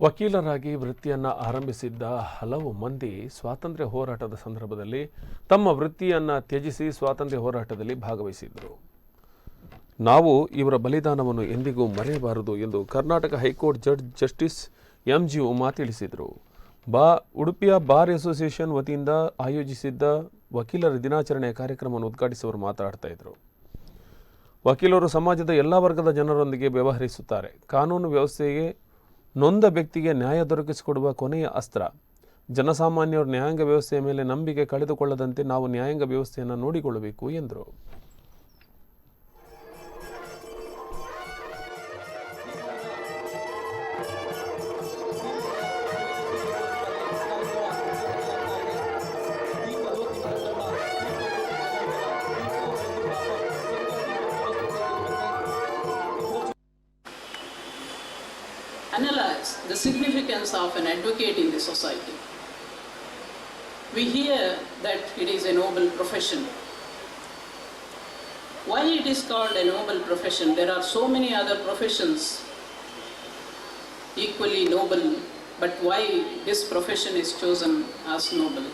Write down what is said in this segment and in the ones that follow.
ವಕೀಲರಾಗಿ ವೃತ್ತಿಯನ್ನು ಆರಂಭಿಸಿದ್ದ ಹಲವು ಮಂದಿ ಸ್ವಾತಂತ್ರ್ಯ ಹೋರಾಟದ ಸಂದರ್ಭದಲ್ಲಿ ತಮ್ಮ ವೃತ್ತಿಯನ್ನು ತ್ಯಜಿಸಿ ಸ್ವಾತಂತ್ರ್ಯ ಹೋರಾಟದಲ್ಲಿ ಭಾಗವಹಿಸಿದರು. ನಾವು ಇವರ ಬಲಿದಾನವನ್ನು ಎಂದಿಗೂ ಮರೆಯಬಾರದು ಎಂದು Karnataka high court judge justice MG. Uma ತಿಳಿಸಿದರು. ಉಡುಪಿಯ ಬಾರ್ ಅಸೋಸಿಯೇಷನ್ ವತಿಯಿಂದ ಆಯೋಜಿಸಿದ್ದ ವಕೀಲರ ದಿನಾಚರಣೆಯ ಕಾರ್ಯಕ್ರಮವನ್ನು ಉದ್ಘಾಟಿಸಿ ಅವರು ಮಾತನಾಡ್ತಾ ಇದ್ದರು. ವಕೀಲರು ಸಮಾಜದ ಎಲ್ಲ ವರ್ಗದ ಜನರೊಂದಿಗೆ ವ್ಯವಹರಿಸುತ್ತಾರೆ. ಕಾನೂನು ವ್ಯವಸ್ಥೆಗೆ ನೊಂದ ವ್ಯಕ್ತಿಗೆ ನ್ಯಾಯ ದೊರಕಿಸಿಕೊಡುವ ಕೊನೆಯ ಅಸ್ತ್ರ. ಜನಸಾಮಾನ್ಯರು ನ್ಯಾಯಾಂಗ ವ್ಯವಸ್ಥೆಯ ಮೇಲೆ ನಂಬಿಕೆ ಕಳೆದುಕೊಳ್ಳದಂತೆ ನಾವು ನ್ಯಾಯಾಂಗ ವ್ಯವಸ್ಥೆಯನ್ನು ನೋಡಿಕೊಳ್ಳಬೇಕು ಎಂದರು. Analyze the significance of an advocate in the society. We hear that it is a noble profession. Why it is called a noble profession? There are so many other professions equally noble, but why this profession is chosen as noble?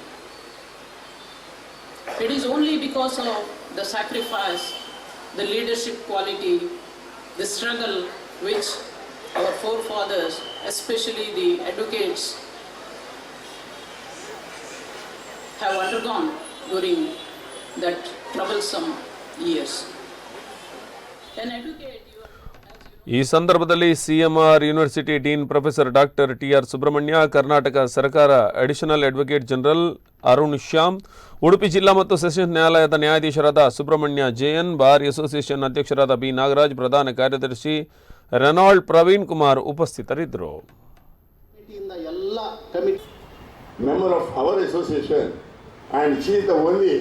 It is only because of the sacrifice, the leadership quality, the struggle which our forefathers, especially the advocates, have undergone during that troublesome years. An advocate, ಈ ಸಂದರ್ಭದಲ್ಲಿ CMR university dean professor doctor T R. Subrahmanya, Karnataka ಸರ್ಕಾರ additional advocate general Arun Shyam, Udupi ಜಿಲ್ಲಾ ಮತ್ತು sessions ನ್ಯಾಯಾಲಯದ ನ್ಯಾಯಾಧೀಶರಾದ Subrahmanya J N, bar association ಅಧ್ಯಕ್ಷರಾದ B. Nagaraj, ಪ್ರಧಾನ ಕಾರ್ಯದರ್ಶಿ ರೆನಾಲ್ಡ್ ಪ್ರವೀಣ್ ಕುಮಾರ್ ಉಪಸ್ಥಿತರಿದ್ದರು. Member of our association, and she is the only